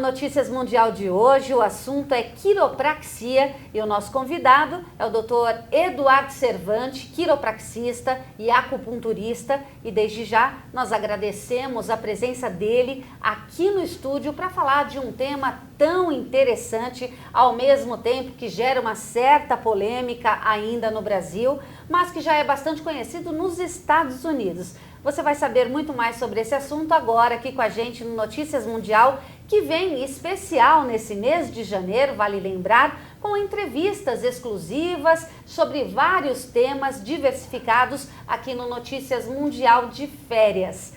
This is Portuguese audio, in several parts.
no Notícias Mundial de hoje, o assunto é quiropraxia e o nosso convidado é o Dr. Eduardo Cervantes, quiropraxista e acupunturista, e desde já nós agradecemos a presença dele aqui no estúdio para falar de um tema tão interessante, ao mesmo tempo que gera uma certa polêmica ainda no Brasil, mas que já é bastante conhecido nos Estados Unidos. Você vai saber muito mais sobre esse assunto agora aqui com a gente no Notícias Mundial, que vem especial nesse mês de janeiro, vale lembrar, com entrevistas exclusivas sobre vários temas diversificados aqui no Notícias Mundial de Férias.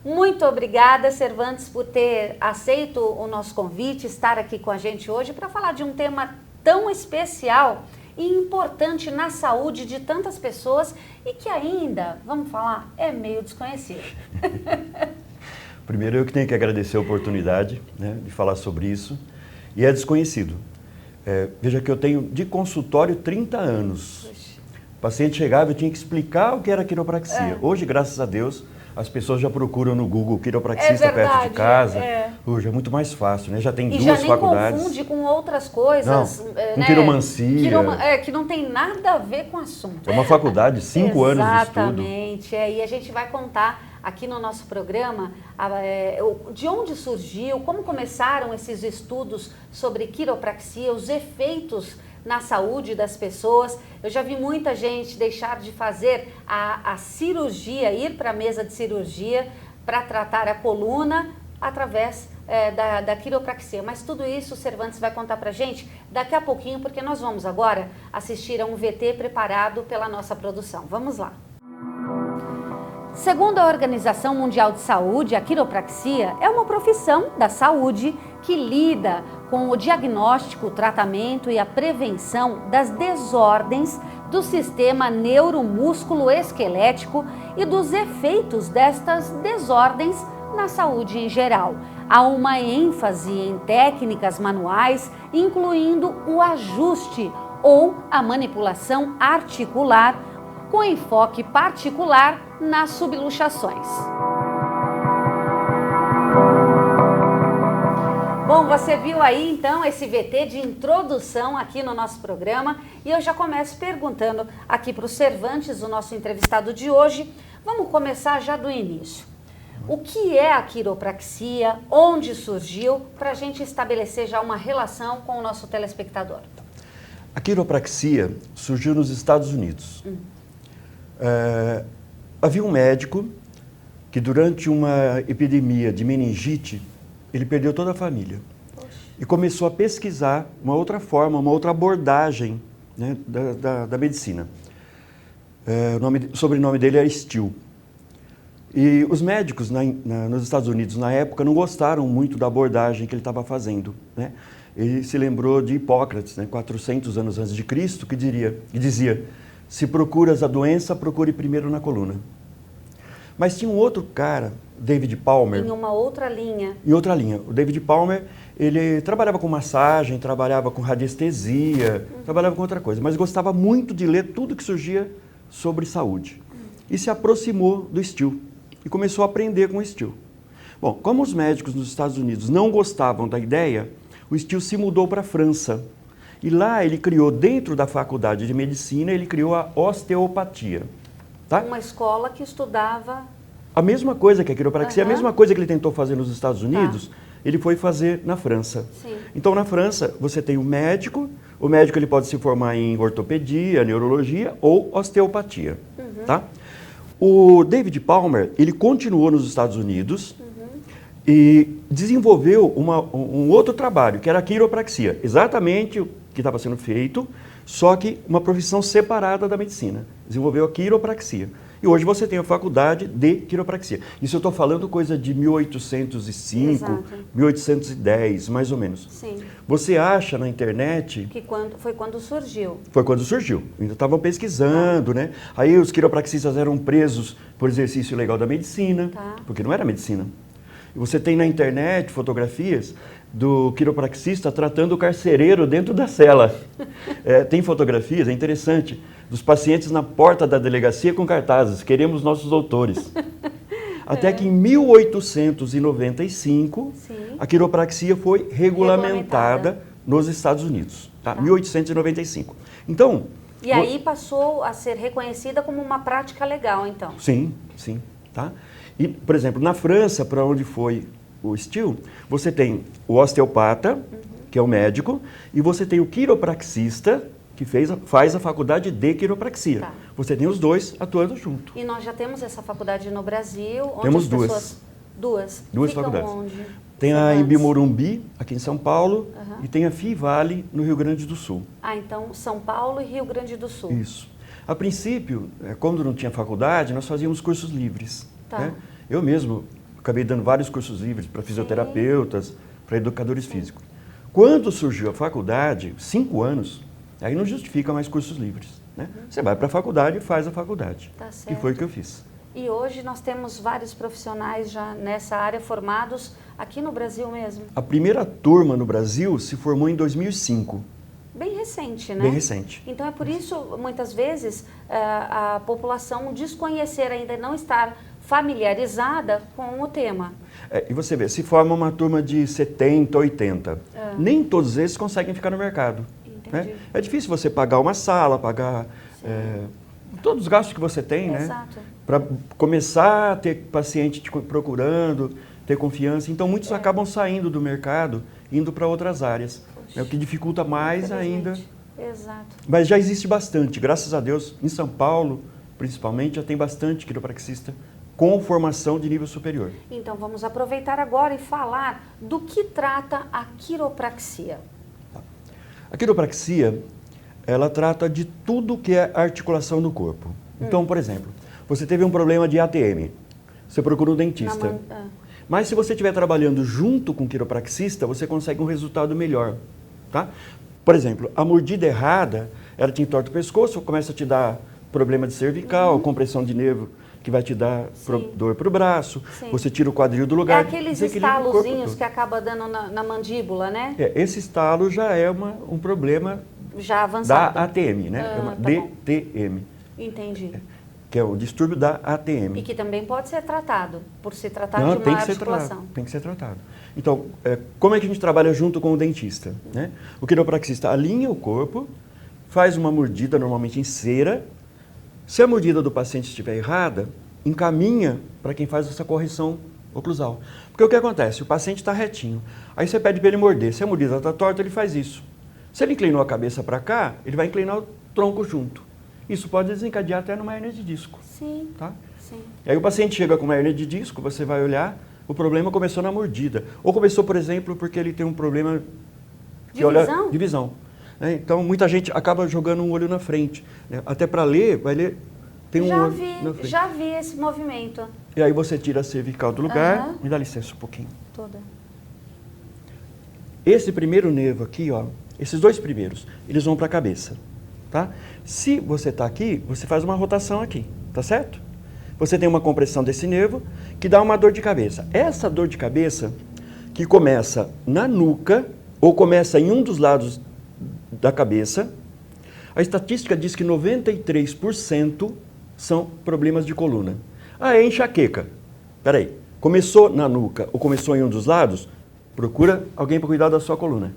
Muito obrigada, Cervantes, por ter aceito o nosso convite, estar aqui com a gente hoje para falar de um tema tão especial e importante na saúde de tantas pessoas e que ainda, vamos falar, é meio desconhecido. Primeiro eu que tenho que agradecer a oportunidade, né, de falar sobre isso, e é desconhecido. Veja que eu tenho de consultório 30 anos. O paciente chegava e eu tinha que explicar o que era quiropraxia. Hoje, graças a Deus, as pessoas já procuram no Google quiropraxista perto de casa. Hoje é muito mais fácil, né? Já tem duas faculdades. E já nem confunde com outras coisas. Não, com quiromancia. Que não tem nada a ver com o assunto. É uma faculdade, 5 anos de estudo. Exatamente. E a gente vai contar aqui no nosso programa de onde surgiu, como começaram esses estudos sobre quiropraxia, os efeitos na saúde das pessoas. Eu já vi muita gente deixar de fazer a cirurgia, ir para a mesa de cirurgia para tratar a coluna através da quiropraxia. Mas tudo isso o Cervantes vai contar para a gente daqui a pouquinho, porque nós vamos agora assistir a um VT preparado pela nossa produção. Vamos lá. Segundo a Organização Mundial de Saúde, a quiropraxia é uma profissão da saúde que lida com o diagnóstico, o tratamento e a prevenção das desordens do sistema neuromúsculo-esquelético e dos efeitos destas desordens na saúde em geral. Há uma ênfase em técnicas manuais, incluindo o ajuste ou a manipulação articular, com enfoque particular nas subluxações. Bom, você viu aí então esse VT de introdução aqui no nosso programa e eu já começo perguntando aqui para o Cervantes, o nosso entrevistado de hoje. Vamos começar já do início. O que é a quiropraxia? Onde surgiu? Para a gente estabelecer já uma relação com o nosso telespectador. A quiropraxia surgiu nos Estados Unidos. Havia um médico que durante uma epidemia de meningite, ele perdeu toda a família. Poxa. E começou a pesquisar uma outra forma, uma outra abordagem, né, da medicina. O sobrenome dele era Still. E os médicos nos Estados Unidos, na época, não gostaram muito da abordagem que ele estava fazendo, né? Ele se lembrou de Hipócrates, né, 400 anos antes de Cristo, que dizia: se procuras a doença, procure primeiro na coluna. Mas tinha um outro cara, David Palmer. Em uma outra linha. Em outra linha. O David Palmer, ele trabalhava com massagem, trabalhava com radiestesia, trabalhava com outra coisa, mas gostava muito de ler tudo que surgia sobre saúde. E se aproximou do Still e começou a aprender com o Still. Bom, como os médicos nos Estados Unidos não gostavam da ideia, o Still se mudou para a França. E lá ele criou, dentro da faculdade de medicina, ele criou a osteopatia. Tá? Uma escola que estudava... A mesma coisa que a quiropraxia, a mesma coisa que ele tentou fazer nos Estados Unidos, ele foi fazer na França. Sim. Então, na França, você tem o médico ele pode se formar em ortopedia, neurologia ou osteopatia. Tá? O David Palmer, ele continuou nos Estados Unidos e desenvolveu um outro trabalho, que era a quiropraxia. Exatamente o que estava sendo feito, só que uma profissão separada da medicina. Desenvolveu a quiropraxia. E hoje você tem a faculdade de quiropraxia. Isso eu estou falando coisa de 1805, Exato. 1810, mais ou menos. Sim. Você acha na internet... Foi quando surgiu. Foi quando surgiu. Ainda estavam pesquisando, né? Aí os quiropraxistas eram presos por exercício ilegal da medicina, porque não era medicina. E você tem na internet fotografias do quiropraxista tratando o carcereiro dentro da cela. Tem fotografias, é interessante, dos pacientes na porta da delegacia com cartazes: queremos nossos doutores. Até que em 1895, a quiropraxia foi regulamentada nos Estados Unidos, tá? 1895. Então... E aí passou a ser reconhecida como uma prática legal, então? Sim, sim. Tá? E, por exemplo, na França, para onde foi o Still, você tem o osteopata, que é o médico, e você tem o quiropraxista, que faz a faculdade de quiropraxia. Tá. Você tem os dois atuando junto. E nós já temos essa faculdade no Brasil, onde Temos as duas. pessoas... Duas? Duas Ficam faculdades. onde? Tem a Embi Morumbi, aqui em São Paulo, Uhum. e tem a Fivale, no Rio Grande do Sul. Ah, então São Paulo e Rio Grande do Sul. Isso. A princípio, quando não tinha faculdade, nós fazíamos cursos livres. Tá. Né? Eu mesmo acabei dando vários cursos livres para fisioterapeutas, para educadores físicos. Quando surgiu a faculdade, 5 anos, aí não justifica mais cursos livres. Né? Você vai para a faculdade e faz a faculdade. Tá E certo. foi o que eu fiz. E hoje nós temos vários profissionais já nessa área formados aqui no Brasil mesmo. A primeira turma no Brasil se formou em 2005. Bem recente, né? Bem recente. Então é por isso, muitas vezes, a população desconhecer ainda, não estar familiarizada com o tema. E você vê, se forma uma turma de 70, 80. Nem todos eles conseguem ficar no mercado. Entendi. Né? É difícil você pagar uma sala, pagar todos os gastos que você tem, né? Exato. Para começar a ter paciente te procurando, ter confiança. Então, muitos acabam saindo do mercado, indo para outras áreas. O que dificulta mais ainda. Exato. Mas já existe bastante, graças a Deus. Em São Paulo, principalmente, já tem bastante quiropraxista com formação de nível superior. Então, vamos aproveitar agora e falar do que trata a quiropraxia. A quiropraxia, ela trata de tudo que é articulação do corpo. Então, por exemplo, você teve um problema de ATM, você procura um dentista. Mas se você estiver trabalhando junto com o quiropraxista, você consegue um resultado melhor. Tá? Por exemplo, a mordida errada, ela te entorta o pescoço, começa a te dar problema de cervical, compressão de nervo, que vai te dar dor para o braço, você tira o quadril do lugar. É aqueles estalozinhos que acaba dando na mandíbula, né? Esse estalo já é um problema já avançado. Da ATM, né? É uma DTM. Entendi. Que é o distúrbio da ATM. E que também pode ser tratado, por se tratar de uma tem que articulação. Tem que ser tratado. Então, como é que a gente trabalha junto com o dentista? Né? O quiropraxista alinha o corpo, faz uma mordida, normalmente em cera. Se a mordida do paciente estiver errada, encaminha para quem faz essa correção oclusal. Porque o que acontece? O paciente está retinho. Aí você pede para ele morder. Se a mordida está torta, ele faz isso. Se ele inclinou a cabeça para cá, ele vai inclinar o tronco junto. Isso pode desencadear até numa hérnia de disco. Sim, tá? sim. E aí o paciente chega com uma hérnia de disco, você vai olhar, o problema começou na mordida. Ou começou, por exemplo, porque ele tem um problema de visão. Né? Então, muita gente acaba jogando um olho na frente. Né? Até para ler, vai ler, tem um olho na frente. Já vi esse movimento. E aí você tira a cervical do lugar. Me dá licença um pouquinho. Toda. Esse primeiro nervo aqui, ó, esses dois primeiros, eles vão para a cabeça. Tá? Se você está aqui, você faz uma rotação aqui, tá certo? Você tem uma compressão desse nervo que dá uma dor de cabeça. Essa dor de cabeça que começa na nuca ou começa em um dos lados da cabeça, a estatística diz que 93% são problemas de coluna. É enxaqueca. Peraí, começou na nuca ou começou em um dos lados, procura alguém para cuidar da sua coluna.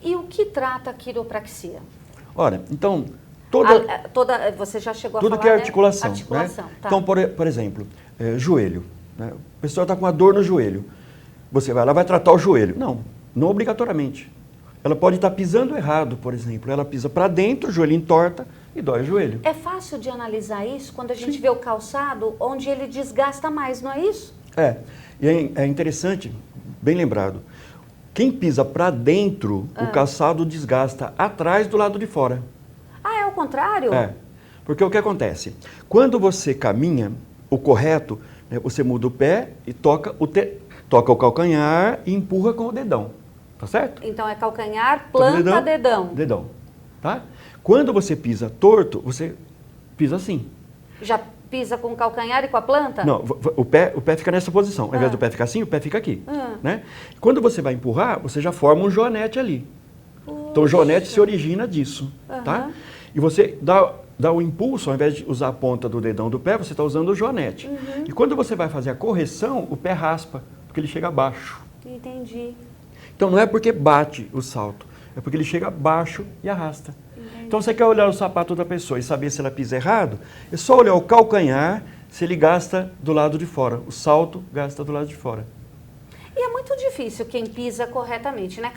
E o que trata a quiropraxia? Ora, então, você já chegou a tudo falar, que é articulação. Né? Articulação, né? tá. Então, por exemplo, joelho. Né? A pessoa está com uma dor no joelho. Ela vai tratar o joelho. Não obrigatoriamente. Ela pode estar pisando errado, por exemplo. Ela pisa para dentro, o joelho entorta e dói o joelho. É fácil de analisar isso quando a gente vê o calçado onde ele desgasta mais, não é isso? E é interessante, bem lembrado. Quem pisa para dentro, o calçado desgasta atrás do lado de fora. É o contrário? Porque o que acontece? Quando você caminha, o correto, né, você muda o pé e toca o calcanhar e empurra com o dedão. Tá certo? Então é calcanhar, planta, dedão. Dedão. Tá? Quando você pisa torto, você pisa assim. Já pisa com o calcanhar e com a planta? Não, o pé fica nessa posição. Ao invés do pé ficar assim, o pé fica aqui. Né? Quando você vai empurrar, você já forma um joanete ali. Então o joanete se origina disso. Tá? E você dá o impulso, ao invés de usar a ponta do dedão do pé, você está usando o joanete. E quando você vai fazer a correção, o pé raspa, porque ele chega abaixo. Entendi. Então não é porque bate o salto, é porque ele chega baixo e arrasta. Entendi. Então você quer olhar o sapato da pessoa e saber se ela pisa errado, é só olhar o calcanhar, se ele gasta do lado de fora. O salto gasta do lado de fora. E é muito difícil quem pisa corretamente, né?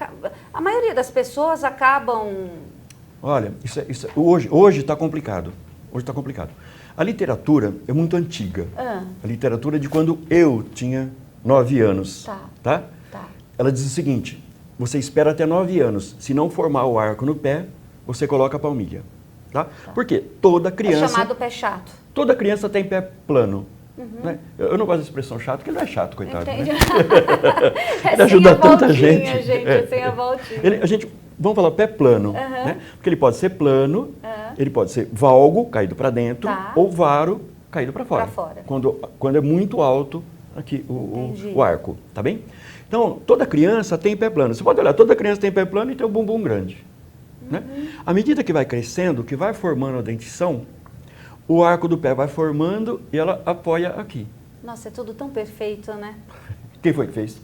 A maioria das pessoas acabam... Olha, hoje está complicado. Hoje está complicado. A literatura é muito antiga. A literatura é de quando eu tinha 9 anos. Tá? Ela diz o seguinte, você espera até 9 anos. Se não formar o arco no pé, você coloca a palmilha. Tá? Porque toda criança... É chamado pé chato. Toda criança tem pé plano. Né? Eu não gosto da expressão chato, porque ele não é chato, coitado. Né? Ele ajuda tanta gente. Sem a voltinha. Vamos falar pé plano, né? Porque ele pode ser plano, ele pode ser valgo, caído para dentro, ou varo, caído para fora. Quando é muito alto aqui o arco, tá bem? Então, toda criança tem pé plano. Você pode olhar, toda criança tem pé plano e tem o bumbum grande. Né? À medida que vai crescendo, que vai formando a dentição, o arco do pé vai formando e ela apoia aqui. Nossa, é tudo tão perfeito, né? Quem foi que fez?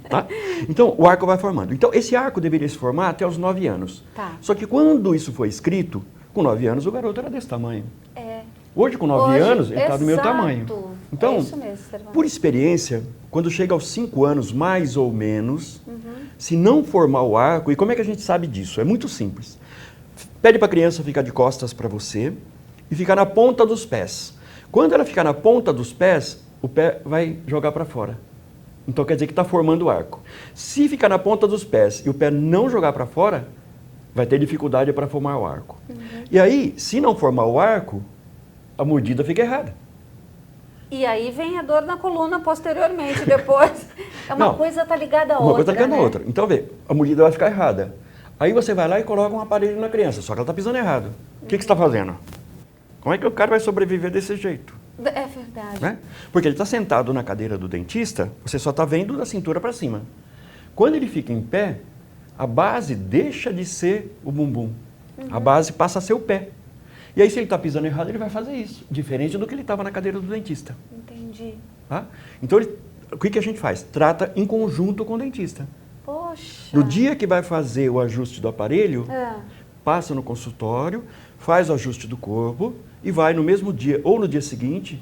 Tá? Então, o arco vai formando. Então, esse arco deveria se formar até os 9 anos. Só que quando isso foi escrito, com 9 anos o garoto era desse tamanho. Hoje, com 9 anos, ele está do meu tamanho. Então, isso mesmo, por experiência, quando chega aos 5 anos, mais ou menos, se não formar o arco, e como é que a gente sabe disso? É muito simples. Pede para a criança ficar de costas para você e ficar na ponta dos pés. Quando ela ficar na ponta dos pés, o pé vai jogar para fora. Então quer dizer que está formando o arco. Se ficar na ponta dos pés e o pé não jogar para fora, vai ter dificuldade para formar o arco. E aí, se não formar o arco, a mordida fica errada. E aí vem a dor na coluna posteriormente, depois. Uma coisa está ligada à outra. Uma coisa está ligada à outra. Então, vê, a mordida vai ficar errada. Aí você vai lá e coloca um aparelho na criança, só que ela está pisando errado. O que você está fazendo? Como é que o cara vai sobreviver desse jeito? É verdade. Né? Porque ele está sentado na cadeira do dentista, você só está vendo da cintura para cima. Quando ele fica em pé, a base deixa de ser o bumbum. A base passa a ser o pé. E aí, se ele está pisando errado, ele vai fazer isso. Diferente do que ele estava na cadeira do dentista. Entendi. Tá? Então, o que a gente faz? Trata em conjunto com o dentista. Poxa. No dia que vai fazer o ajuste do aparelho, passa no consultório, faz o ajuste do corpo e vai no mesmo dia ou no dia seguinte,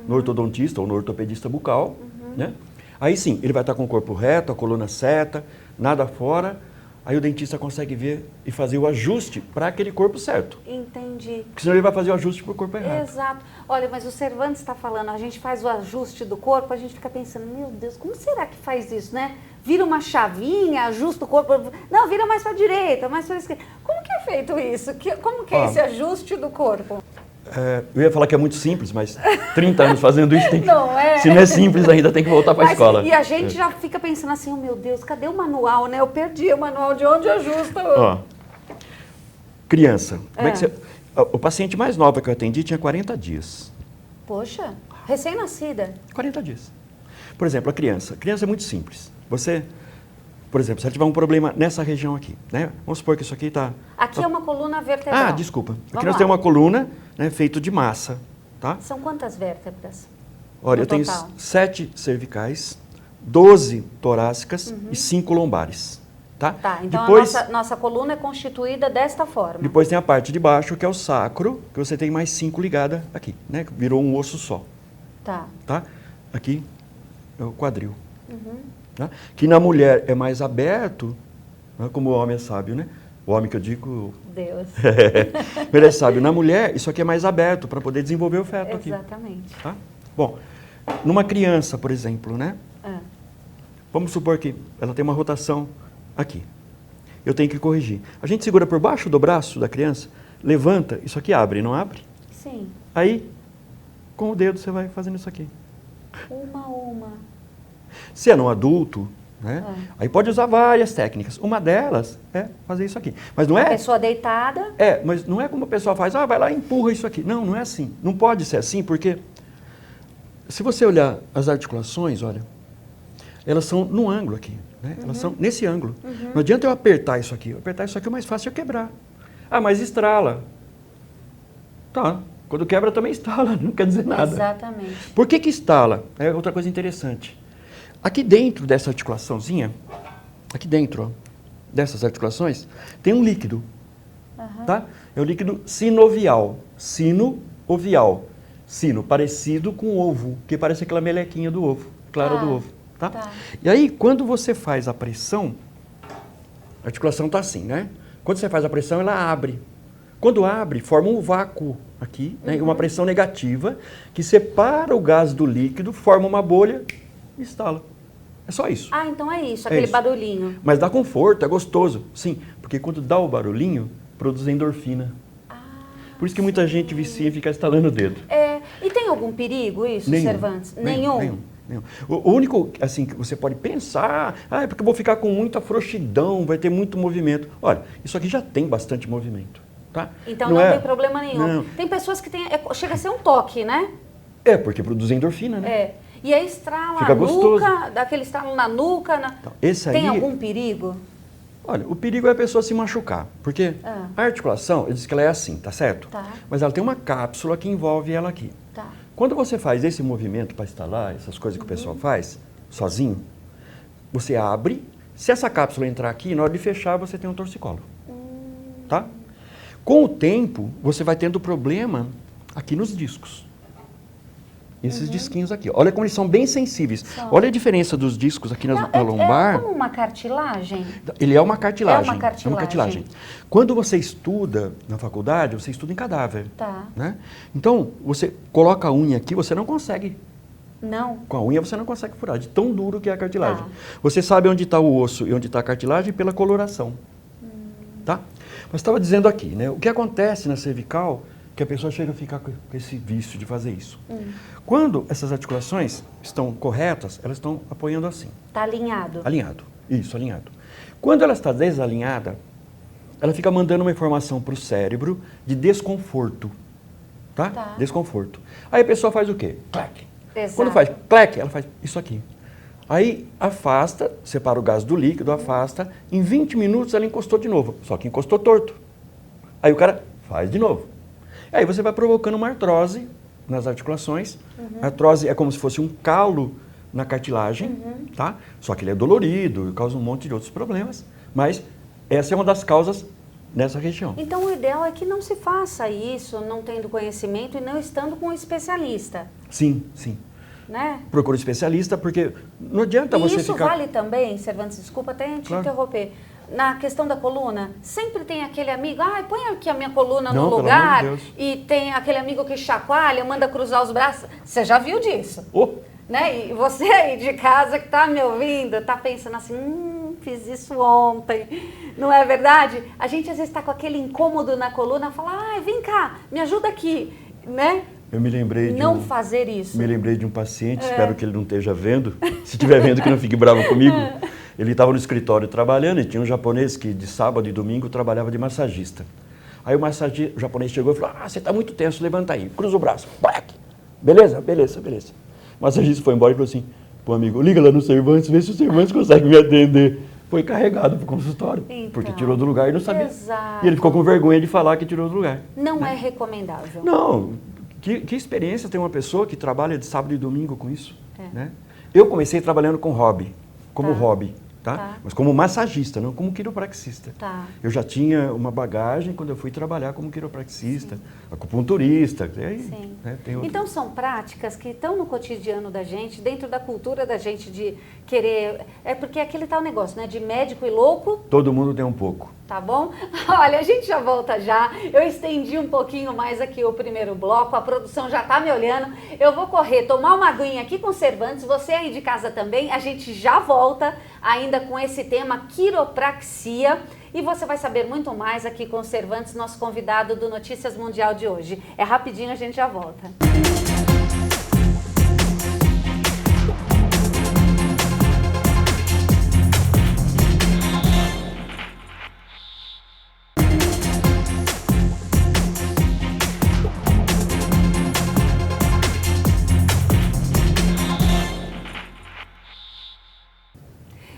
no ortodontista ou no ortopedista bucal, né? Aí sim, ele vai estar com o corpo reto, a coluna certa, nada fora, aí o dentista consegue ver e fazer o ajuste para aquele corpo certo. Entendi. Porque senão ele vai fazer o ajuste para o corpo errado. Exato. Olha, mas o Cervantes está falando, a gente faz o ajuste do corpo, a gente fica pensando, meu Deus, como será que faz isso, né? Vira uma chavinha, ajusta o corpo, não, vira mais para a direita, mais para a esquerda. Como que é feito isso? Como que é esse ajuste do corpo? Eu ia falar que é muito simples, mas 30 anos fazendo isso, tem que, não é. Se não é simples ainda, tem que voltar para a escola. E a gente já fica pensando assim, oh, meu Deus, cadê o manual, né? Eu perdi o manual de onde ajusta. Criança, como é que você... O paciente mais nova que eu atendi tinha 40 dias. Poxa, recém-nascida. 40 dias. Por exemplo, a criança. A criança é muito simples. Você, por exemplo, se ela tiver um problema nessa região aqui, né? Vamos supor que isso aqui está... Aqui é uma coluna vertebral. Desculpa. A criança tem uma coluna, né, feita de massa, tá? São quantas vértebras? Olha, eu tenho 7 cervicais, 12 torácicas e 5 lombares. Tá? Então depois, a nossa coluna é constituída desta forma. Depois tem a parte de baixo, que é o sacro, que você tem mais 5 ligadas aqui, né? Virou um osso só. Tá? Aqui é o quadril. Tá? Que na mulher é mais aberto, né? Como o homem é sábio, né? O homem que eu digo... Deus. Ele é sábio. Na mulher, isso aqui é mais aberto, para poder desenvolver o feto aqui. Exatamente. Tá? Bom, numa criança, por exemplo, né? Vamos supor que ela tem uma rotação aqui. Eu tenho que corrigir. A gente segura por baixo do braço da criança, levanta, isso aqui abre, não abre? Sim. Aí, com o dedo você vai fazendo isso aqui. Uma. Se é no adulto, né? Aí pode usar várias técnicas. Uma delas é fazer isso aqui. Mas não é... A pessoa deitada... mas não é como a pessoa faz, vai lá e empurra isso aqui. Não é assim. Não pode ser assim, porque se você olhar as articulações, olha, elas são no ângulo aqui. Né? Elas são nesse ângulo. Não adianta eu apertar isso aqui. Apertar isso aqui é mais fácil eu quebrar. Mas estrala. Tá. Quando quebra também estala, não quer dizer nada. Exatamente. Por que estala? É outra coisa interessante. Aqui dentro dessa articulaçãozinha, aqui dentro, ó, dessas articulações, tem um líquido, tá? É o líquido sinovial, sino-ovial. Sino, parecido com o ovo, que parece aquela melequinha do ovo, clara do ovo, tá? E aí, quando você faz a pressão, a articulação está assim, né? Quando você faz a pressão, ela abre. Quando abre, forma um vácuo aqui, né? Uma pressão negativa, que separa o gás do líquido, forma uma bolha e instala. É só isso. Ah, então é isso, aquele barulhinho. Mas dá conforto, é gostoso. Sim, porque quando dá o barulhinho, produz endorfina. Por isso que muita gente vicia e fica estalando o dedo. E tem algum perigo isso, Nenhum. Cervantes? Nenhum. O único, assim, que você pode pensar, é porque eu vou ficar com muita frouxidão, vai ter muito movimento. Olha, isso aqui já tem bastante movimento, tá? Então não tem problema nenhum. Não. Tem pessoas que chega a ser um toque, né? É, porque produz endorfina, né? E aí estrala Fica a nuca, gostoso. dá aquele estralo na nuca. Então, esse tem aí, algum perigo? Olha, o perigo é a pessoa se machucar, porque a articulação, ele diz que ela é assim, tá certo? Tá. Mas ela tem uma cápsula que envolve ela aqui. Tá. Quando você faz esse movimento para instalar, essas coisas que o pessoal faz, sozinho, você abre, se essa cápsula entrar aqui, na hora de fechar, você tem um torcicolo. Tá? Com o tempo, você vai tendo problema aqui nos discos. Esses disquinhos aqui. Olha como eles são bem sensíveis. Olha a diferença dos discos aqui na lombar. É como uma cartilagem? Ele é uma cartilagem. É uma cartilagem. Quando você estuda na faculdade, você estuda em cadáver. Tá. Né? Então, você coloca a unha aqui, você não consegue. Não. Com a unha você não consegue furar, de tão duro que é a cartilagem. Tá. Você sabe onde está o osso e onde está a cartilagem pela coloração. Tá? Mas estava dizendo aqui, né? O que acontece na cervical, que a pessoa chega a ficar com esse vício de fazer isso. Quando essas articulações estão corretas, elas estão apoiando assim. Está alinhado. Alinhado. Isso, alinhado. Quando ela está desalinhada, ela fica mandando uma informação para o cérebro de desconforto. Tá? Desconforto. Aí a pessoa faz o quê? Clac. Exato. Quando faz clac, ela faz isso aqui. Aí afasta, separa o gás do líquido, afasta. Em 20 minutos ela encostou de novo, só que encostou torto. Aí o cara faz de novo. Aí você vai provocando uma artrose nas articulações. A artrose é como se fosse um calo na cartilagem, tá? Só que ele é dolorido, causa um monte de outros problemas. Mas essa é uma das causas nessa região. Então o ideal é que não se faça isso, não tendo conhecimento e não estando com um especialista. Sim, sim. Né? Procure um especialista, porque não adianta e você isso ficar... vale também, Cervantes, desculpa até te interromper, na questão da coluna, sempre tem aquele amigo, põe aqui a minha coluna no lugar, pelo amor de Deus. E tem aquele amigo que chacoalha, manda cruzar os braços. Você já viu disso? Né? E você aí de casa que está me ouvindo, está pensando assim, fiz isso ontem, não é verdade? A gente às vezes está com aquele incômodo na coluna, fala, vem cá, me ajuda aqui, né? Eu me lembrei fazer isso. Me lembrei de um paciente, espero que ele não esteja vendo. Se estiver vendo, que não fique bravo comigo. Ele estava no escritório trabalhando e tinha um japonês que de sábado e domingo trabalhava de massagista. Aí o japonês chegou e falou, você está muito tenso, levanta aí, cruza o braço. Black. Beleza? Beleza. O massagista foi embora e falou assim, amigo, liga lá no Cervantes, vê se o Cervantes consegue me atender. Foi carregado para o consultório, porque tirou do lugar e não sabia. Exato. E ele ficou com vergonha de falar que tirou do lugar. Não é recomendável. Não. Que experiência tem uma pessoa que trabalha de sábado e domingo com isso? Né? Eu comecei trabalhando com hobby, como hobby, tá? Mas como massagista, não como quiropraxista. Eu já tinha uma bagagem quando eu fui trabalhar como quiropraxista, acupunturista. Né, então são práticas que estão no cotidiano da gente, dentro da cultura da gente de querer... É porque aquele tal negócio, né? De médico e louco... Todo mundo tem um pouco. Tá bom? Olha, a gente já volta já. Eu estendi um pouquinho mais aqui o primeiro bloco, a produção já tá me olhando. Eu vou correr, tomar uma aguinha aqui com Cervantes, você aí de casa também. A gente já volta ainda com esse tema quiropraxia. E você vai saber muito mais aqui com Cervantes, nosso convidado do Notícias Mundial de hoje. É rapidinho, a gente já volta.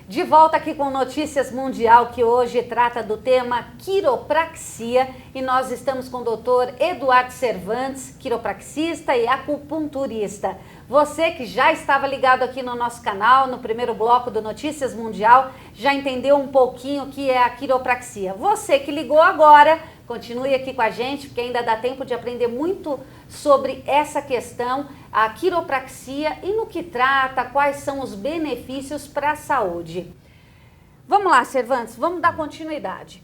De volta aqui com Notícias Mundial, que hoje trata do tema quiropraxia, e nós estamos com o doutor Eduardo Cervantes, quiropraxista e acupunturista. Você que já estava ligado aqui no nosso canal, no primeiro bloco do Notícias Mundial, já entendeu um pouquinho o que é a quiropraxia. Você que ligou agora, continue aqui com a gente, porque ainda dá tempo de aprender muito sobre essa questão, a quiropraxia e no que trata, quais são os benefícios para a saúde. Vamos lá, Cervantes, vamos dar continuidade.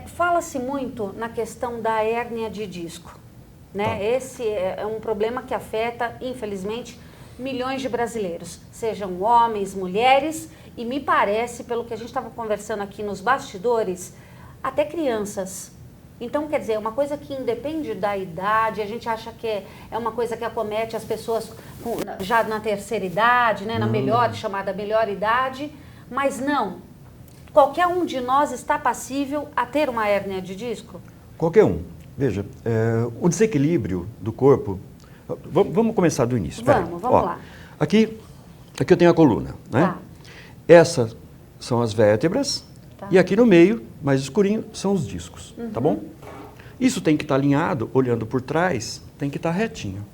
Fala-se muito na questão da hérnia de disco, né? Esse é um problema que afeta, infelizmente, milhões de brasileiros, sejam homens, mulheres e me parece, pelo que a gente estava conversando aqui nos bastidores, até crianças. Então, quer dizer, é uma coisa que independe da idade, a gente acha que é uma coisa que acomete as pessoas já na terceira idade, né, chamada melhor idade, mas não. Qualquer um de nós está passível a ter uma hérnia de disco? Qualquer um. Veja, o desequilíbrio do corpo... Vamos começar do início. Vamos lá. Aqui eu tenho a coluna, né? Tá. Essas são as vértebras. Tá. E aqui no meio, mais escurinho, são os discos, tá bom? Isso tem que estar alinhado, olhando por trás, tem que estar retinho,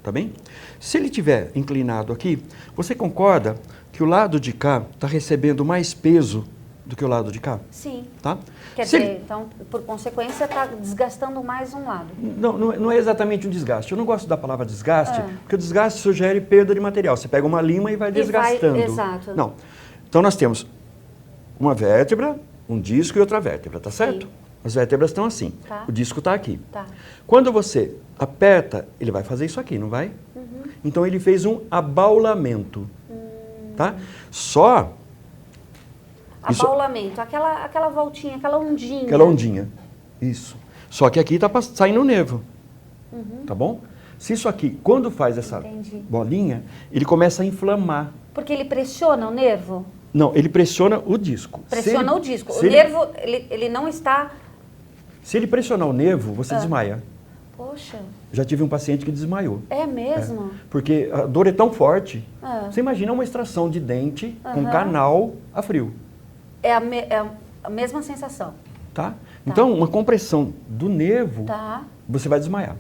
tá bem? Se ele estiver inclinado aqui, você concorda que o lado de cá está recebendo mais peso do que o lado de cá? Sim. Tá? Quer dizer, então, por consequência, está desgastando mais um lado. Não é exatamente um desgaste. Eu não gosto da palavra desgaste, porque o desgaste sugere perda de material. Você pega uma lima e vai desgastando. Exato. Não. Então, nós temos uma vértebra, um disco e outra vértebra, tá certo? Sim. As vértebras estão assim, tá. O disco está aqui. Tá. Quando você aperta, ele vai fazer isso aqui, não vai? Então ele fez um abaulamento, tá? Só... Abaulamento, aquela voltinha, aquela ondinha. Aquela ondinha, isso. Só que aqui está saindo o nervo, tá bom? Se isso aqui, quando faz essa bolinha, ele começa a inflamar. Porque ele pressiona o nervo? Não, ele pressiona o disco. Pressiona o disco. O nervo, ele não está... Se ele pressionar o nervo, você desmaia. Poxa. Já tive um paciente que desmaiou. É mesmo? Porque a dor é tão forte. Você imagina uma extração de dente com canal a frio. É a mesma sensação. Tá? Então, uma compressão do nervo, você vai desmaiar.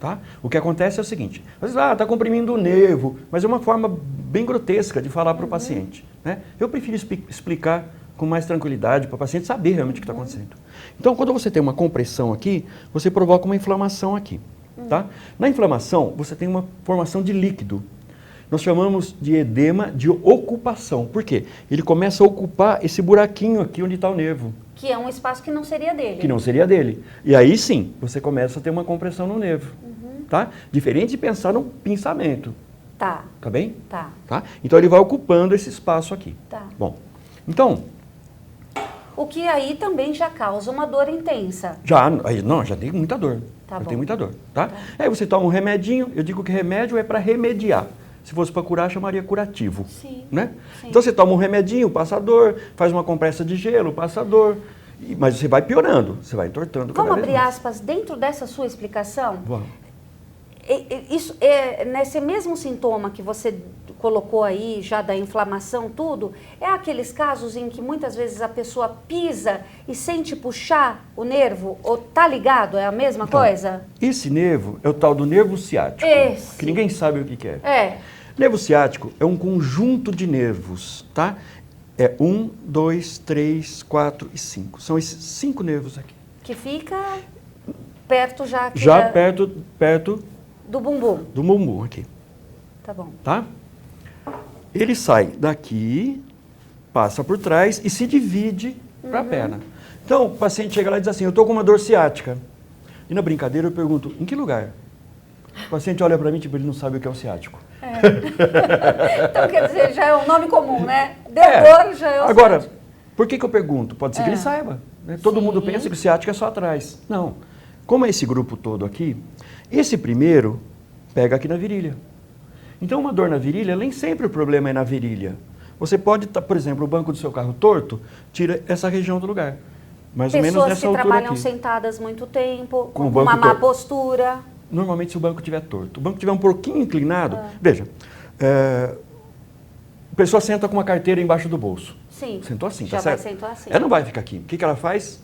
Tá? O que acontece é o seguinte, você está comprimindo o nervo, mas é uma forma bem grotesca de falar para o paciente. Né? Eu prefiro explicar com mais tranquilidade para o paciente saber realmente o que está acontecendo. Então, quando você tem uma compressão aqui, você provoca uma inflamação aqui. Tá? Na inflamação, você tem uma formação de líquido. Nós chamamos de edema de ocupação. Por quê? Ele começa a ocupar esse buraquinho aqui onde está o nervo. Que é um espaço que não seria dele. Que não seria dele. E aí sim, você começa a ter uma compressão no nervo. Tá? Diferente de pensar no pinçamento. Tá. Tá bem? Tá. Tá? Então ele vai ocupando esse espaço aqui. Tá. Bom, então... O que aí também já causa uma dor intensa. Já tem muita dor. Tá bom. Tem muita dor, tá? Aí você toma um remedinho, eu digo que remédio é para remediar. Se fosse para curar, chamaria curativo. Sim. Né? Sim. Então você toma um remedinho, passa dor, faz uma compressa de gelo, passa dor, mas você vai piorando, você vai entortando cada vez mais. Vamos abrir aspas dentro dessa sua explicação? Vamos. Isso, nesse mesmo sintoma que você colocou aí, já da inflamação, tudo, é aqueles casos em que muitas vezes a pessoa pisa e sente puxar o nervo, ou tá ligado, é a mesma coisa? Esse nervo é o tal do nervo ciático, que ninguém sabe o que é. Nervo ciático é um conjunto de nervos, tá? É 1, 2, 3, 4 e 5. São esses 5 nervos aqui. Que fica perto já... Aqui perto... Do bumbum. Do bumbum aqui. Tá bom. Tá? Ele sai daqui, passa por trás e se divide para a perna. Então, o paciente chega lá e diz assim, eu estou com uma dor ciática. E na brincadeira eu pergunto, em que lugar? O paciente olha para mim, tipo, ele não sabe o que é o ciático. Então, quer dizer, já é um nome comum, né? Dor já é o Agora, ciático. por que eu pergunto? Pode ser que ele saiba. Né? Todo mundo pensa que o ciático é só atrás. Não. Como é esse grupo todo aqui, esse primeiro pega aqui na virilha. Então, uma dor na virilha, nem sempre o problema é na virilha. Você pode estar, por exemplo, o banco do seu carro torto, tira essa região do lugar. Mais ou menos nessa altura aqui. Pessoas que trabalham sentadas muito tempo, com uma má postura. Normalmente, se o banco estiver torto. O banco estiver um pouquinho inclinado... Veja, pessoa senta com uma carteira embaixo do bolso. Sim. Sentou assim, Já tá certo? sentou assim. Ela não vai ficar aqui. O que ela faz?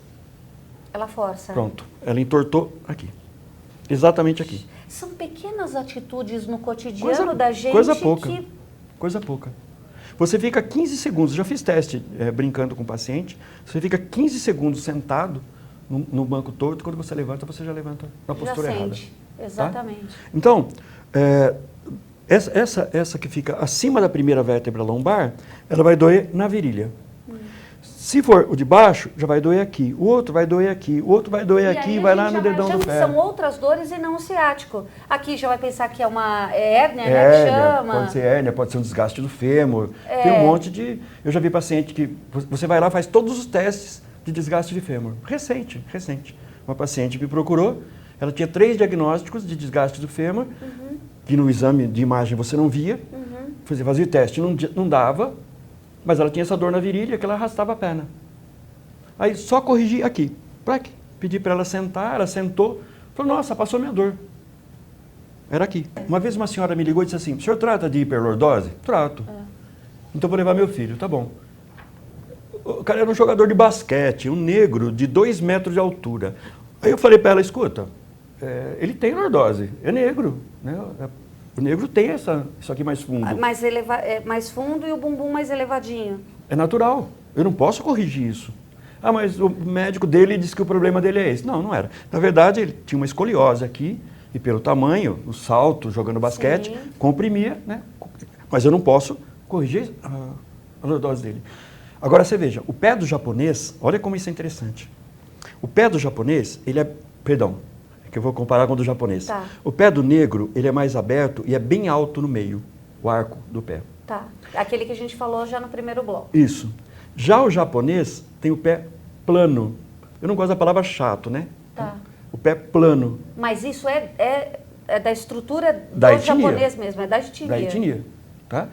Ela força. Pronto. Ela entortou aqui. Exatamente aqui. São pequenas atitudes no cotidiano da gente coisa pouca. que... Coisa pouca. Você fica 15 segundos, já fiz teste brincando com o paciente, você fica 15 segundos sentado no banco torto, quando você levanta, você já levanta na postura errada. Exatamente. Tá? Então, essa que fica acima da primeira vértebra lombar, ela vai doer na virilha. Se for o de baixo, já vai doer aqui. O outro vai doer aqui. O outro vai doer aqui e vai lá no dedão do pé. São outras dores e não o ciático. Aqui já vai pensar que é uma hérnia, né? Que chama. Pode ser hérnia, pode ser um desgaste do fêmur. Tem um monte de... Eu já vi paciente que você vai lá, faz todos os testes de desgaste de fêmur. Recente. Uma paciente me procurou, ela tinha 3 diagnósticos de desgaste do fêmur, que no exame de imagem você não via. Fazia o teste, não dava. Mas ela tinha essa dor na virilha que ela arrastava a perna. Aí só corrigi aqui. Pedi para ela sentar, ela sentou. Falou, nossa, passou minha dor. Era aqui. Uma vez uma senhora me ligou e disse assim, o senhor trata de hiperlordose? Trato. Então vou levar meu filho, tá bom. O cara era um jogador de basquete, um negro de 2 metros de altura. Aí eu falei para ela, escuta, ele tem lordose, é negro, né? O negro tem isso aqui mais fundo. Mais fundo e o bumbum mais elevadinho. É natural. Eu não posso corrigir isso. Ah, mas o médico dele disse que o problema dele é esse. Não, não era. Na verdade, ele tinha uma escoliose aqui e pelo tamanho, o salto, jogando basquete, comprimia, né? Mas eu não posso corrigir a lordose dele. Agora, você veja, o pé do japonês, olha como isso é interessante. O pé do japonês, ele é... Perdão. Que eu vou comparar com o do japonês. Tá. O pé do negro, ele é mais aberto e é bem alto no meio, o arco do pé. Tá. Aquele que a gente falou já no primeiro bloco. Isso. Já o japonês tem o pé plano. Eu não gosto da palavra chato, né? Tá. O pé plano. Mas isso é da estrutura da do etnia. Japonês mesmo, é da etnia. Da etnia, tá?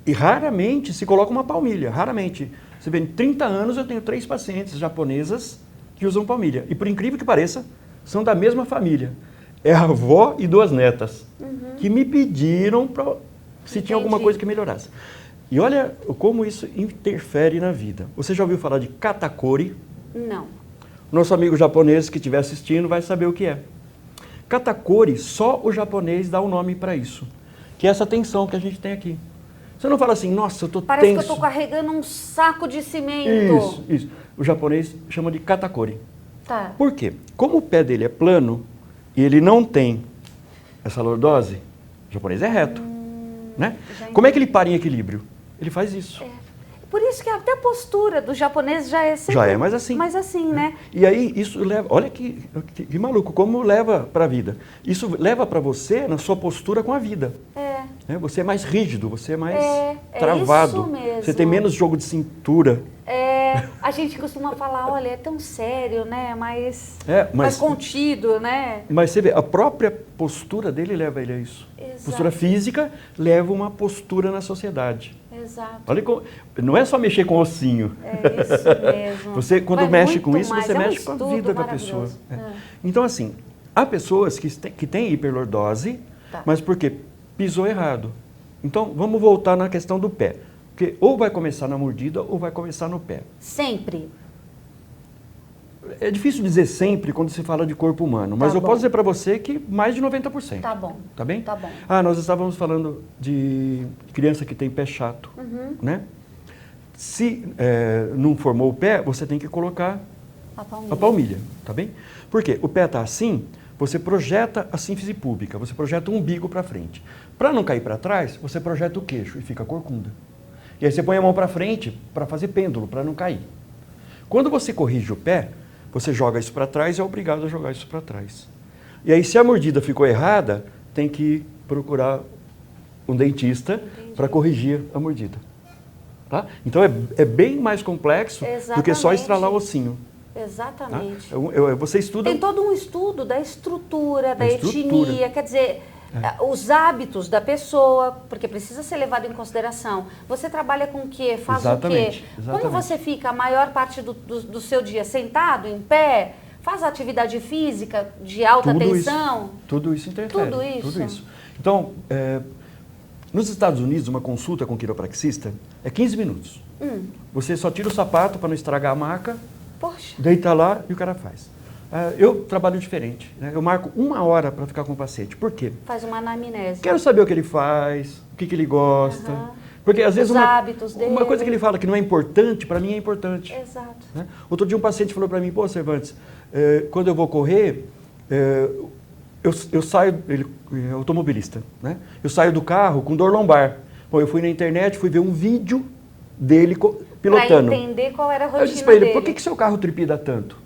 E raramente se coloca uma palmilha, raramente. Você vê, em 30 anos eu tenho 3 pacientes japonesas que usam palmilha. E por incrível que pareça, são da mesma família. É a avó e 2 netas, que me pediram se tinha alguma coisa que melhorasse. E olha como isso interfere na vida. Você já ouviu falar de katakori? Não. Nosso amigo japonês que estiver assistindo vai saber o que é. Katakori, só o japonês dá o nome para isso. Que é essa tensão que a gente tem aqui. Você não fala assim, nossa, eu estou tenso. Parece que eu estou carregando um saco de cimento. Isso. O japonês chama de katakori. Tá. Por quê? Como o pé dele é plano e ele não tem essa lordose, o japonês é reto. Né? Como é que ele para em equilíbrio? Ele faz isso. Por isso que até a postura do japonês já é sempre... Já é mais assim. Mais assim, né? E aí isso leva... Olha que maluco, como leva para a vida. Isso leva para você na sua postura com a vida. Você é mais rígido, você é mais travado. Isso mesmo. Você tem menos jogo de cintura. A gente costuma falar, olha, é tão sério, né? Mais contido, né? Mas você vê, a própria postura dele leva ele a isso. Exato. Postura física leva uma postura na sociedade. Exato. Olha como, não é só mexer com o ossinho. É isso mesmo. Você, quando mexe com isso, você mexe com a estudo vida da pessoa. maravilhoso. Então, assim, há pessoas que têm hiperlordose, mas por quê? Pisou errado. Então, vamos voltar na questão do pé. Porque ou vai começar na mordida ou vai começar no pé. Sempre. É difícil dizer sempre quando se fala de corpo humano, mas eu posso dizer para você que mais de 90%. Tá bom. Tá bem? Tá bom. Nós estávamos falando de criança que tem pé chato, né? Se não formou o pé, você tem que colocar a palmilha, tá bem? Por quê? O pé está assim, você projeta a sínfise púbica, você projeta o umbigo para frente. Para não cair para trás, você projeta o queixo e fica corcunda. E aí você põe a mão para frente para fazer pêndulo, para não cair. Quando você corrige o pé, você joga isso para trás e é obrigado a jogar isso para trás. E aí, se a mordida ficou errada, tem que procurar um dentista para corrigir a mordida. Tá? Então, é bem mais complexo do que só estralar o ossinho. Exatamente. Tá? Você estuda... Tem todo um estudo da estrutura, da etnia, quer dizer... Os hábitos da pessoa, porque precisa ser levado em consideração. Você trabalha com o quê? Faz o quê? Como você fica a maior parte do seu dia sentado, em pé? Faz atividade física de alta tensão? Tudo isso interfere. Tudo isso. Então, Nos Estados Unidos, uma consulta com quiropraxista é 15 minutos. Você só tira o sapato para não estragar a maca, Poxa. deita lá e o cara faz. Eu trabalho diferente, né? Eu marco 1 hora para ficar com o paciente. Por quê? Faz uma anamnese. Quero saber o que ele faz, o que ele gosta. Porque às vezes Os hábitos dele. uma coisa que ele fala que não é importante, para mim é importante. Exato. Né? Outro dia um paciente falou para mim, pô, Cervantes, quando eu vou correr, eu saio, ele é automobilista, né? Eu saio do carro com dor lombar. Bom, eu fui na internet, fui ver um vídeo dele pilotando. Para entender qual era a rotina Eu disse para ele, dele. por que seu carro tripida tanto?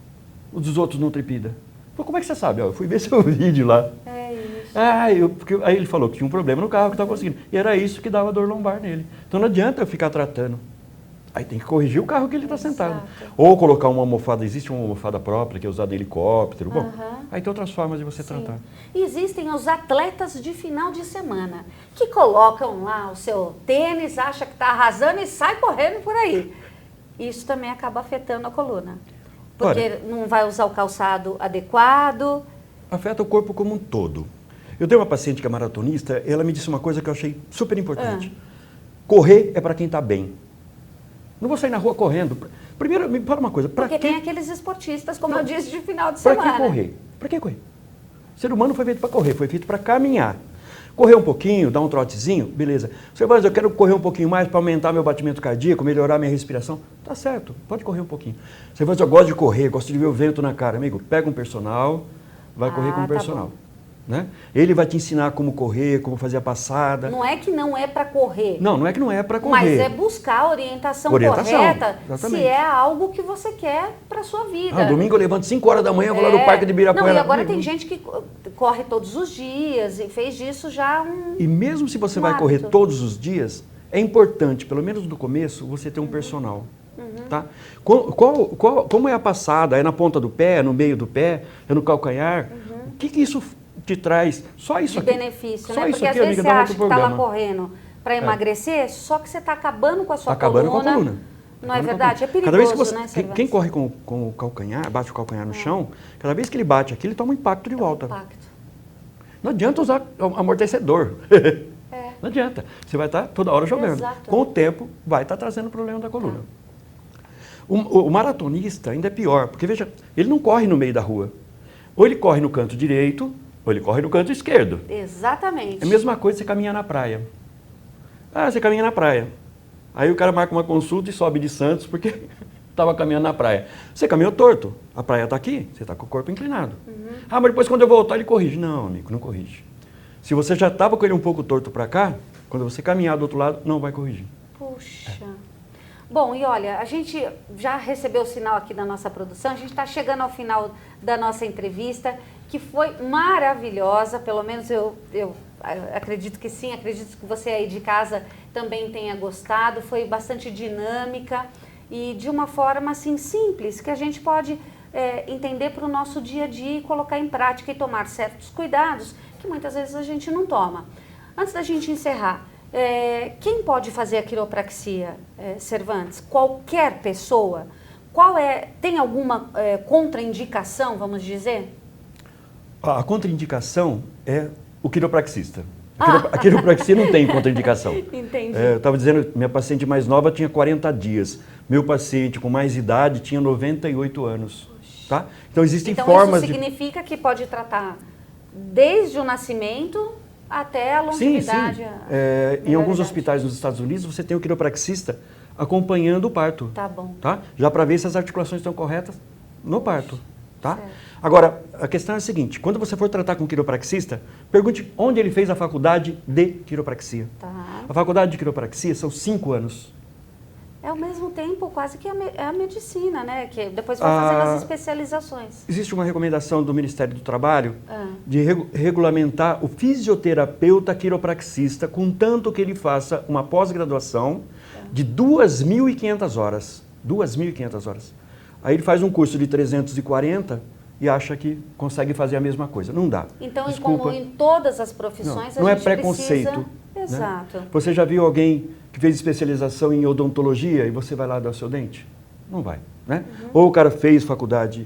Os dos outros não tripida? Falei, como é que você sabe? Eu fui ver seu vídeo lá. É isso. Aí ele falou que tinha um problema no carro que estava conseguindo. E era isso que dava dor lombar nele. Então não adianta eu ficar tratando. Aí tem que corrigir o carro que ele está sentado. Ou colocar uma almofada, existe uma almofada própria que é usada em helicóptero. Bom, aí tem outras formas de você tratar. Existem os atletas de final de semana que colocam lá o seu tênis, acha que está arrasando e sai correndo por aí. Isso também acaba afetando a coluna. Porque não vai usar o calçado adequado. Afeta o corpo como um todo. Eu tenho uma paciente que é maratonista, ela me disse uma coisa que eu achei super importante. Correr é para quem está bem. Não vou sair na rua correndo. Primeiro, me fala uma coisa. Porque tem aqueles esportistas, como eu disse, de final de semana. Para que correr? Para que correr? O ser humano foi feito para correr, foi feito para caminhar. Correr um pouquinho, dar um trotezinho, beleza. Cervantes, eu quero correr um pouquinho mais para aumentar meu batimento cardíaco, melhorar minha respiração. Tá certo, pode correr um pouquinho. Cervantes, eu gosto de correr, gosto de ver o vento na cara. Amigo, pega um personal, vai correr com um personal. Bom. Né? Ele vai te ensinar como correr, como fazer a passada. Não é que não é para correr. Não é que não é para correr. Mas é buscar a orientação correta, exatamente. se é algo que você quer para sua vida. Domingo eu levanto 5 horas da manhã, vou lá no Parque de Ibirapuera. Não, e agora tem gente que corre todos os dias e fez disso já E mesmo se você vai correr todos os dias, é importante, pelo menos no começo, você ter um personal. Tá? Como é a passada? É na ponta do pé, é no meio do pé, é no calcanhar? O que isso te traz? Só isso de aqui. benefício, só né? isso Porque aqui, às vezes amiga, você acha que está lá correndo para emagrecer, só que você está acabando com a sua coluna. Acabando com a coluna. Não é verdade? É perigoso, cada vez que você, né, Cervantes? quem corre com o calcanhar, bate o calcanhar no chão, cada vez que ele bate aqui, ele toma um impacto de volta. Não adianta usar amortecedor. Não adianta. Você vai estar toda hora jogando. Exato. Com o tempo, vai estar trazendo problema da coluna. O maratonista ainda é pior, porque veja, ele não corre no meio da rua. Ou ele corre no canto direito, ou ele corre no canto esquerdo. Exatamente. É a mesma coisa você caminhar na praia. Você caminha na praia. Aí o cara marca uma consulta e sobe de Santos porque estava caminhando na praia. Você caminhou torto. A praia está aqui, você está com o corpo inclinado. Mas depois quando eu voltar ele corrige. Não, amigo, não corrige. Se você já estava com ele um pouco torto para cá, quando você caminhar do outro lado, não vai corrigir. Puxa. Bom, e olha, a gente já recebeu o sinal aqui da nossa produção, a gente está chegando ao final da nossa entrevista, que foi maravilhosa, pelo menos eu acredito que sim, acredito que você aí de casa também tenha gostado, foi bastante dinâmica e de uma forma assim simples, que a gente pode entender para o nosso dia a dia e colocar em prática e tomar certos cuidados que muitas vezes a gente não toma. Antes da gente encerrar, quem pode fazer a quiropraxia, Cervantes? Qualquer pessoa? Tem alguma contraindicação, vamos dizer? A contraindicação é o quiropraxista. A quiropraxia não tem contraindicação. Entendi. Eu estava dizendo, minha paciente mais nova tinha 40 dias. Meu paciente com mais idade tinha 98 anos. Tá? Então existem formas isso significa que pode tratar desde o nascimento até a longevidade. Sim. Em alguns hospitais nos Estados Unidos, você tem o quiropraxista acompanhando o parto. Tá bom. Tá? Já para ver se as articulações estão corretas no parto. Tá? Certo. Agora, a questão é a seguinte, quando você for tratar com um quiropraxista, pergunte onde ele fez a faculdade de quiropraxia. Tá. A faculdade de quiropraxia são 5 anos. É ao mesmo tempo quase que a medicina, né? Que depois vai fazendo as especializações. Existe uma recomendação do Ministério do Trabalho de regulamentar o fisioterapeuta quiropraxista, contanto que ele faça uma pós-graduação de 2.500 horas. 2.500 horas. Aí ele faz um curso de 340 e acha que consegue fazer a mesma coisa. Não dá. Então, desculpa, como em todas as profissões, não a é gente preconceito. precisa... Exato. Né? Você já viu alguém que fez especialização em odontologia e você vai lá dar o seu dente? Não vai. Né? Ou o cara fez faculdade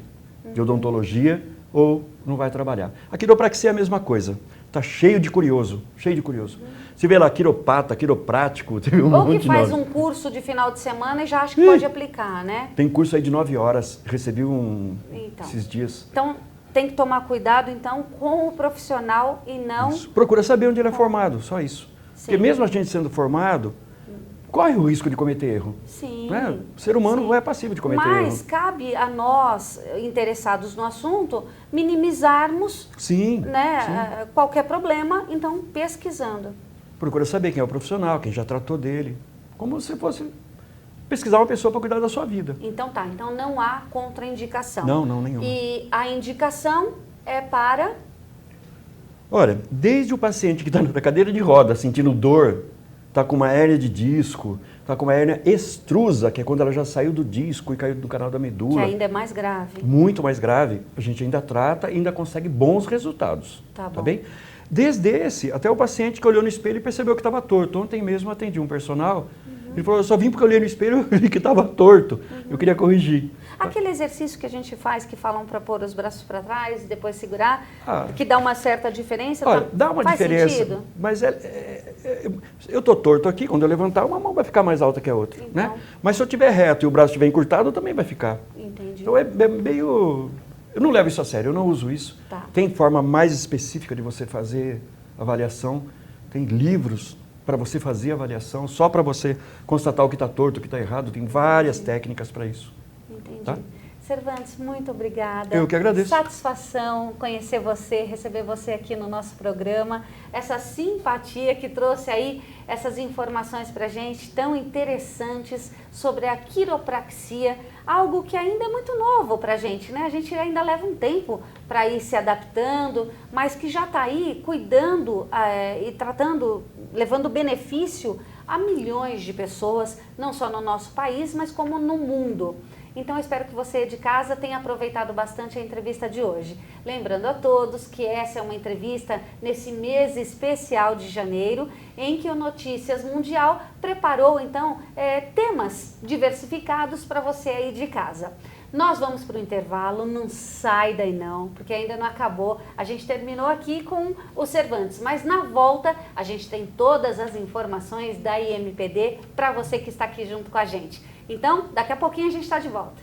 de odontologia ou não vai trabalhar. A quiropraxia é a mesma coisa. Está cheio de curioso, cheio de curioso. Você vê lá, quiropata, quiroprático, teve um Ou monte que de faz nome. um curso de final de semana e já acha que pode aplicar, né? Tem curso aí de 9 horas, recebi Então. esses dias. Então, tem que tomar cuidado, então, com o profissional e não... Isso. Procura saber onde ele é formado, só isso. Sim. Porque mesmo a gente sendo formado, corre o risco de cometer erro. Sim. Né? O ser humano Sim. não é passivo de cometer Mas erro. cabe a nós, interessados no assunto, minimizarmos Sim, né, sim. qualquer problema, então pesquisando. Procura saber quem é o profissional, quem já tratou dele. Como se fosse pesquisar uma pessoa para cuidar da sua vida. Então tá, então não há contraindicação. Não, nenhuma. E a indicação é para... Olha, desde o paciente que está na cadeira de roda sentindo dor, está com uma hérnia de disco, está com uma hérnia extrusa, que é quando ela já saiu do disco e caiu do canal da medula. Que ainda é mais grave. Muito mais grave, a gente ainda trata e ainda consegue bons resultados. Tá bom. Bem? Desde esse, até o paciente que olhou no espelho e percebeu que estava torto. Ontem mesmo eu atendi um personal, ele falou, eu só vim porque eu olhei no espelho e vi que estava torto. Eu queria corrigir. Aquele exercício que a gente faz, que falam para pôr os braços para trás e depois segurar, Ah. que dá uma certa diferença. Olha, tá? dá uma Faz diferença, sentido? mas eu estou torto aqui, quando eu levantar, uma mão vai ficar mais alta que a outra. Então. Né? Mas se eu estiver reto e o braço estiver encurtado, também vai ficar. Entendi. Então é meio... Eu não levo isso a sério, eu não uso isso. Tá. Tem forma mais específica de você fazer avaliação, tem livros para você fazer avaliação, só para você constatar o que está torto, o que está errado, tem várias técnicas para isso. Entendi. Tá? Cervantes, muito obrigada. Eu que agradeço. Satisfação conhecer você, receber você aqui no nosso programa. Essa simpatia que trouxe aí essas informações para a gente tão interessantes sobre a quiropraxia, algo que ainda é muito novo para a gente, né? A gente ainda leva um tempo para ir se adaptando, mas que já está aí cuidando e tratando, levando benefício a milhões de pessoas, não só no nosso país, mas como no mundo. Então, eu espero que você de casa tenha aproveitado bastante a entrevista de hoje. Lembrando a todos que essa é uma entrevista nesse mês especial de janeiro, em que o Notícias Mundial preparou, então, temas diversificados para você aí de casa. Nós vamos para o intervalo, não sai daí não, porque ainda não acabou. A gente terminou aqui com o Cervantes, mas na volta a gente tem todas as informações da IMPD para você que está aqui junto com a gente. Então, daqui a pouquinho a gente está de volta.